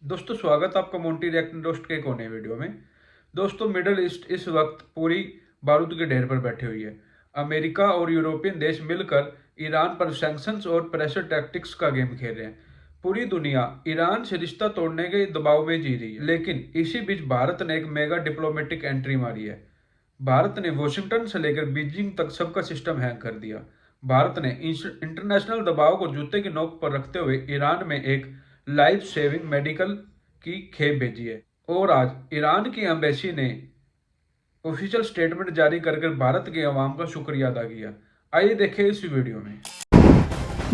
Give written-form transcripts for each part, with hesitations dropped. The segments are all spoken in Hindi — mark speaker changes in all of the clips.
Speaker 1: दोस्तों स्वागत आपका मोंटी रिएक्ट दोस्त के कोने वीडियो में। दोस्तों मिडल ईस्ट इस वक्त पूरी बारूद के ढेर पर बैठी हुई है। अमेरिका और यूरोपियन देश मिलकर ईरान पर सैंक्शंस और प्रेशर टैक्टिक्स का गेम खेल रहे हैं। पूरी दुनिया ईरान से रिश्ता तोड़ने के दबाव में जी रही है, लेकिन इसी बीच भारत ने एक मेगा डिप्लोमेटिक एंट्री मारी है। भारत ने वॉशिंगटन से लेकर बीजिंग तक सबका सिस्टम हैंग कर दिया। भारत ने इंटरनेशनल दबाव को जूते की नोक पर रखते हुए ईरान में एक लाइफ सेविंग मेडिकल की खेप भेजी है और आज ईरान की एम्बेसी ने ऑफिशियल स्टेटमेंट जारी कर भारत के अवाम का शुक्रिया अदा किया। आइए देखें इस वीडियो में।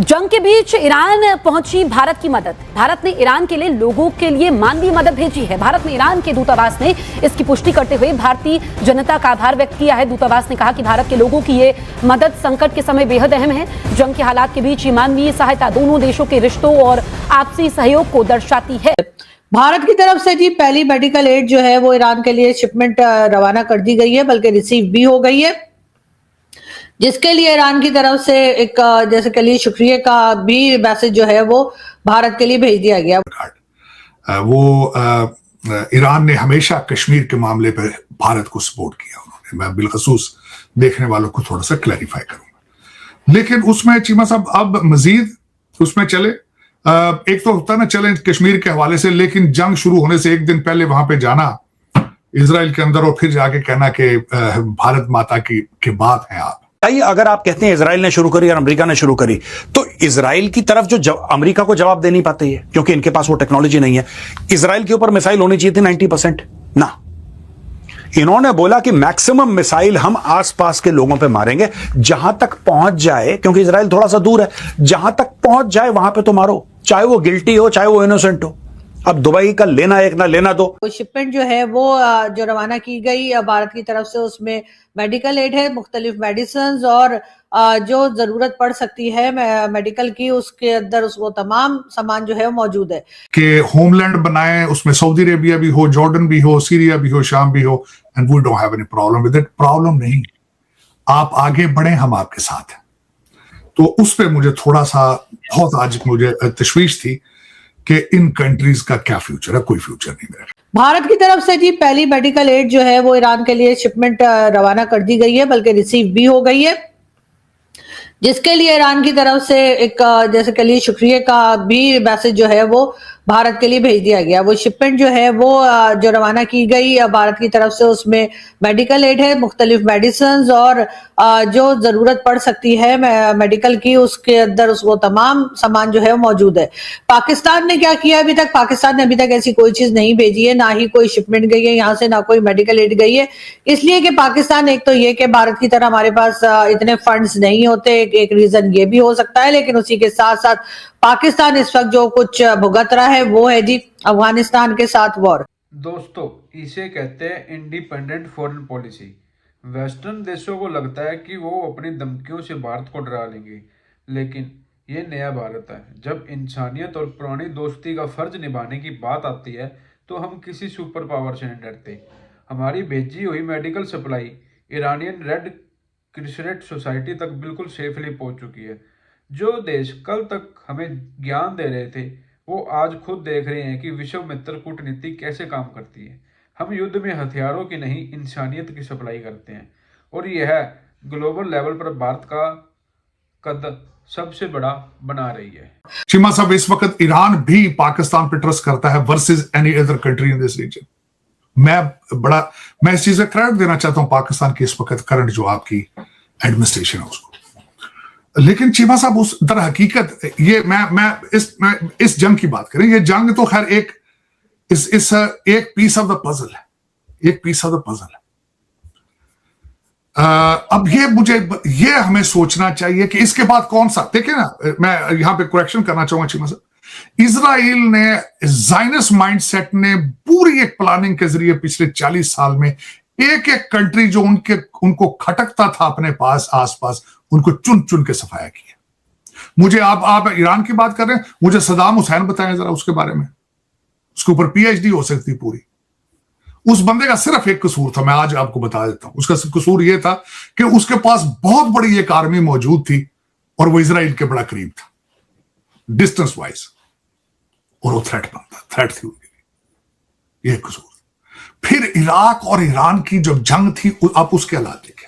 Speaker 2: जंग के बीच ईरान पहुंची भारत की मदद। भारत ने ईरान के लिए लोगों के लिए मानवीय मदद भेजी है। भारत में ईरान के दूतावास ने इसकी पुष्टि करते हुए भारतीय जनता का आभार व्यक्त किया है। दूतावास ने कहा कि भारत के लोगों की ये मदद संकट के समय बेहद अहम है। जंग के हालात के बीच मानवीय सहायता दोनों देशों के रिश्तों और आपसी सहयोग को दर्शाती है।
Speaker 3: भारत की तरफ से जी पहली मेडिकल एड जो है वो ईरान के लिए शिपमेंट रवाना कर दी गई है, बल्कि रिसीव भी हो गई है, जिसके लिए ईरान की तरफ से एक जैसे के लिए शुक्रिया का भी मैसेज जो है वो भारत के लिए भेज दिया गया।
Speaker 4: ईरान ने हमेशा कश्मीर के मामले पर भारत को सपोर्ट किया। उन्होंने, मैं बिलखसूस देखने वालों को थोड़ा सा क्लैरिफाई करूंगा, लेकिन उसमें चीमा साहब अब मजीद उसमें चले। एक तो होता ना चले कश्मीर के हवाले से, लेकिन जंग शुरू होने से एक दिन पहले वहां पे जाना इजराइल के अंदर और फिर जाके कहना कि भारत माता की बात है। आप
Speaker 5: अगर आप कहते हैं इजराइल ने शुरू करी और अमेरिका ने शुरू करी, तो इजराइल की तरफ जो अमेरिका को जवाब दे नहीं पाते हैं क्योंकि इनके पास वो टेक्नोलॉजी नहीं है। इजराइल के ऊपर मिसाइल होनी चाहिए थी 90% ना। इन्होंने बोला कि मैक्सिमम मिसाइल हम आसपास के लोगों पे मारेंगे, जहां तक पहुंच जाए, क्योंकि इजराइल थोड़ा सा दूर है, जहां तक पहुंच जाए वहां पे तो मारो, चाहे वो गिल्टी हो चाहे वो इनोसेंट हो। अब दुबई का लेना एक ना लेना दो।
Speaker 3: शिपमेंट जो है वो जो रवाना की गई भारत की तरफ से, उसमें मेडिकल एड है, मुख्तलिफ मेडिसिन और जो जरूरत पड़ सकती है मेडिकल की, उसके अंदर वो तमाम सामान जो है वो मौजूद है।
Speaker 4: कि होमलैंड बनाए, उसमें सऊदी अरेबिया भी हो, जॉर्डन भी हो, सीरिया भी हो, शाम भी हो, and we don't have any problem with it. Problem नहीं, आप आगे बढ़े, हम आपके साथ हैं। तो उस पे मुझे थोड़ा सा बहुत आज मुझे तशवीश थी कि इन कंट्रीज का क्या फ्यूचर है। कोई फ्यूचर नहीं मेरा।
Speaker 3: भारत की तरफ से जी पहली मेडिकल एड जो है वो ईरान के लिए शिपमेंट रवाना कर दी गई है, बल्कि रिसीव भी हो गई है, जिसके लिए ईरान की तरफ से एक जैसे के लिए शुक्रिया का भी मैसेज जो है वो भारत के लिए भेज दिया गया। वो शिपमेंट जो है वो जो रवाना की गई भारत की तरफ से, उसमें मेडिकल एड है, मुख्तलिफ मेडिसिन और जो जरूरत पड़ सकती है मेडिकल की, उसके अंदर वो तमाम सामान जो है वो मौजूद है। पाकिस्तान ने क्या किया अभी तक? पाकिस्तान ने अभी तक ऐसी कोई चीज नहीं भेजी है, ना ही कोई शिपमेंट गई है यहाँ से, ना कोई मेडिकल एड गई है, इसलिए कि पाकिस्तान, एक तो ये कि भारत की तरह हमारे पास इतने फंड्स नहीं होते, एक रीजन ये भी हो सकता है, लेकिन उसी के साथ साथ पाकिस्तान इस वक्त जो कुछ भुगत रहा है वो है जी अफगानिस्तान के साथ वॉर।
Speaker 1: दोस्तों इसे कहते हैं इंडिपेंडेंट फॉरेन पॉलिसी। वेस्टर्न देशों को लगता है कि वो अपनी धमकियों से भारत को डरा लेंगे, लेकिन ये नया भारत है। जब इंसानियत और पुरानी दोस्ती का फर्ज निभाने की बात आती है तो हम किसी सुपर पावर से नहीं डरते। हमारी भेजी हुई medical supply Iranian red crescent society तक बिल्कुल सेफली पहुंच चुकी है। जो देश कल तक हमें ज्ञान दे रहे थे वो आज खुद देख रहे हैं कि विश्व मित्र कूटनीति कैसे काम करती है। हम युद्ध में हथियारों की नहीं, इंसानियत की सप्लाई करते हैं, और यह ग्लोबल लेवल पर भारत का कद सबसे बड़ा बना रही है।
Speaker 4: चीमा साहब, इस वक्त ईरान भी पाकिस्तान पे ट्रस्ट करता है versus any other country in this region. मैं इस चीज का क्रेडिट देना चाहता हूं पाकिस्तान की इस वक्त करंट जो आपकी एडमिनिस्ट्रेशन है उसको। लेकिन चीमा साहब, उस दर हकीकत ये मैं इस जंग की बात करें, ये जंग तो खैर एक एक पीस ऑफ द पजल है, एक पीस ऑफ द पजल है। अब ये हमें सोचना चाहिए कि इसके बाद कौन सा, देखिए ना, मैं यहां पे करेक्शन करना चाहूंगा चीमा साहब। इजराइल ने, जायनिस्ट माइंडसेट ने पूरी एक प्लानिंग के जरिए पिछले 40 साल में एक एक कंट्री जो उनको खटकता था अपने पास आसपास, उनको चुन चुन के सफाया किया। मुझे आप ईरान की बात कर रहे हैं, मुझे सदाम हुसैन बताएं जरा उसके बारे में। उसके ऊपर पीएचडी हो सकती पूरी। उस बंदे का सिर्फ एक कसूर था, मैं आज आपको बता देता हूं। उसका कसूर यह था कि उसके पास बहुत बड़ी एक आर्मी मौजूद थी और वो इजराइल के बड़ा करीब था डिस्टेंस वाइज। और वो थ्रेट बनता, थ्रेट थी उनके लिए, ये कसूर। फिर इराक और ईरान की जब जंग थी, आप उसके हालात देखें।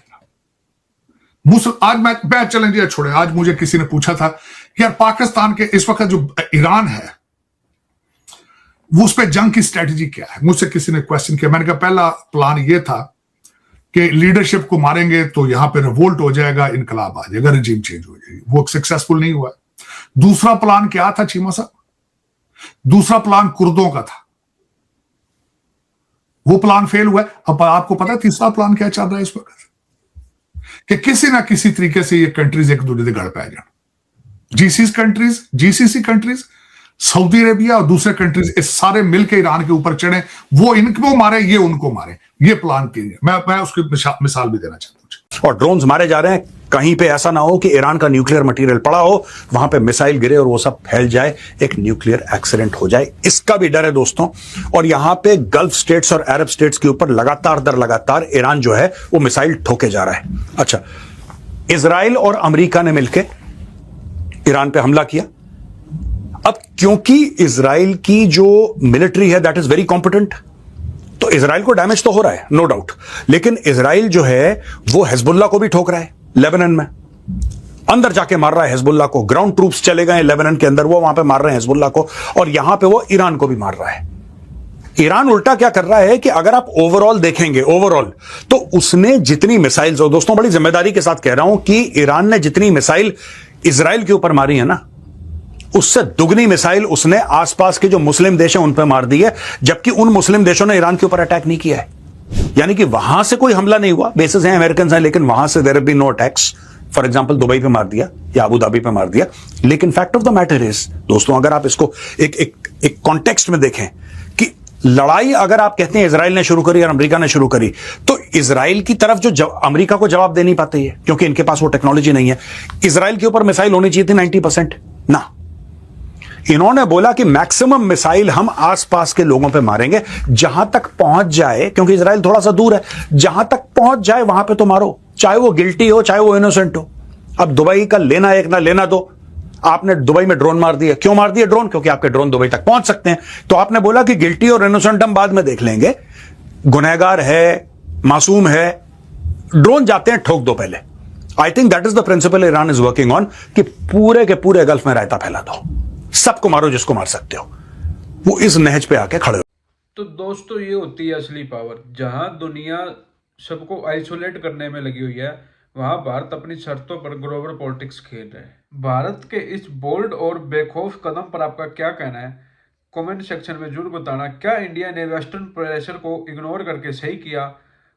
Speaker 4: आज मैं चलें जी छोड़े, आज मुझे किसी ने पूछा था कि यार पाकिस्तान के इस वक्त जो ईरान है वो उस पर जंग की स्ट्रेटजी क्या है, मुझसे किसी ने क्वेश्चन किया। मैंने कहा पहला प्लान ये था कि लीडरशिप को मारेंगे तो यहां पे रिवोल्ट हो जाएगा, इनकलाब आ जाएगा, रिजीम चेंज हो जाएगी। वो सक्सेसफुल नहीं हुआ। दूसरा प्लान क्या था चीमा साहब? दूसरा प्लान कुर्दों का था, वो प्लान फेल हुआ। अब आपको पता है तीसरा प्लान क्या चल रहा है इस वक्त? कि किसी ना किसी तरीके से ये कंट्रीज एक दूसरे से गड़ पा जाए। जीसीसी कंट्रीज, सऊदी अरेबिया और दूसरे कंट्रीज, इस सारे मिलकर ईरान के ऊपर चढ़े, वो इनको मारे, ये उनको मारे, ये प्लान कीजिए। मैं उसकी मिसाल भी देना चाहता हूं।
Speaker 5: और ड्रोन्स मारे जा रहे हैं, कहीं पे ऐसा ना हो कि ईरान का न्यूक्लियर मटेरियल पड़ा हो, वहां पे मिसाइल गिरे और वो सब फैल जाए, एक न्यूक्लियर एक्सीडेंट हो जाए, इसका भी डर है दोस्तों। और यहां पे गल्फ स्टेट्स और अरब स्टेट्स के ऊपर लगातार दर लगातार ईरान जो है वो मिसाइल ठोके जा रहा है। अच्छा, इजराइल और अमेरिका ने मिलकर ईरान पे हमला किया। अब क्योंकि इजराइल की जो मिलिट्री है दैट इज वेरी कॉम्पिटेंट, तो इजराइल को डैमेज तो हो रहा है नो डाउट, लेकिन इजराइल जो है वो हिजबुल्लाह को भी ठोक रहा है। लेबनान में अंदर जाके मार रहा है हिजबुल्लाह को, ग्राउंड ट्रूप्स चले गए लेबनान के अंदर, वो वहां पे मार रहे हैं हिजबुल्लाह को, और यहां पे वो ईरान को भी मार रहा है। ईरान उल्टा क्या कर रहा है कि अगर आप ओवरऑल देखेंगे, ओवरऑल तो उसने जितनी मिसाइल्स, और दोस्तों बड़ी जिम्मेदारी के साथ कह रहा हूं कि ईरान ने जितनी मिसाइल इजराइल के ऊपर मारी है ना, उससे दुगनी मिसाइल उसने आसपास के जो मुस्लिम देश हैं उन पर मार दी है, जबकि उन मुस्लिम देशों ने ईरान के ऊपर अटैक नहीं किया है। यानी कि वहां से कोई हमला नहीं हुआ, बेसिस हैं अमेरिकन हैं, लेकिन वहां से there have been no attacks. For example Dubai पे मार दिया या अबू धाबी पे मार दिया। लेकिन fact of the matter is दोस्तों, अगर आप इसको एक कॉन्टेक्स्ट में देखें कि लड़ाई अगर आप कहते हैं इजराइल ने शुरू करी और अमेरिका ने शुरू करी, तो इजराइल की तरफ जो अमेरिका को जवाब दे नहीं पाते हैं क्योंकि इनके पास वो टेक्नोलॉजी नहीं है। इजराइल के ऊपर मिसाइल होनी चाहिए थी 90% ना, इन्होंने बोला कि मैक्सिमम मिसाइल हम आसपास के लोगों पे मारेंगे, जहां तक पहुंच जाए, क्योंकि इजराइल थोड़ा सा दूर है, जहां तक पहुंच जाए वहां पे तो मारो, चाहे वो गिल्टी हो चाहे वो इनोसेंट हो। अब दुबई का लेना एक ना लेना दो, आपने दुबई में ड्रोन मार दिया। क्यों मार दिया ड्रोन? क्योंकि आपके ड्रोन दुबई तक पहुंच सकते हैं। तो आपने बोला कि गिल्टी और इनोसेंट हम बाद में देख लेंगे, गुनहगार है, मासूम है, ड्रोन जाते हैं ठोक दो पहले। I think that is the principle Iran is working on, कि पूरे के पूरे गल्फ में रायता फैला दो, सबको मारो जिसको मार सकते हो। वो इस नहज पे आके खड़े हो।
Speaker 1: तो दोस्तों ये होती है असली पावर। जहां दुनिया सबको आइसोलेट करने में लगी हुई है, वहां भारत अपनी शर्तों पर ग्लोबल पॉलिटिक्स खेल रहे हैं। भारत के इस बोल्ड और बेखौफ कदम पर आपका क्या कहना है? कमेंट सेक्शन में जरूर बताना। क्या इंडिया ने वेस्टर्न प्रेशर को इग्नोर करके सही किया?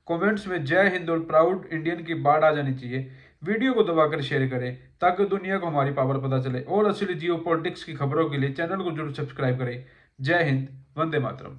Speaker 1: कमेंट्स में जय हिंद और प्राउड इंडियन की बाढ़ आ जानी चाहिए। वीडियो को दबाकर शेयर करें ताकि दुनिया को हमारी पावर पता चले, और असली जियो पॉलिटिक्स की खबरों के लिए चैनल को जरूर सब्सक्राइब करें। जय हिंद, वंदे मातरम।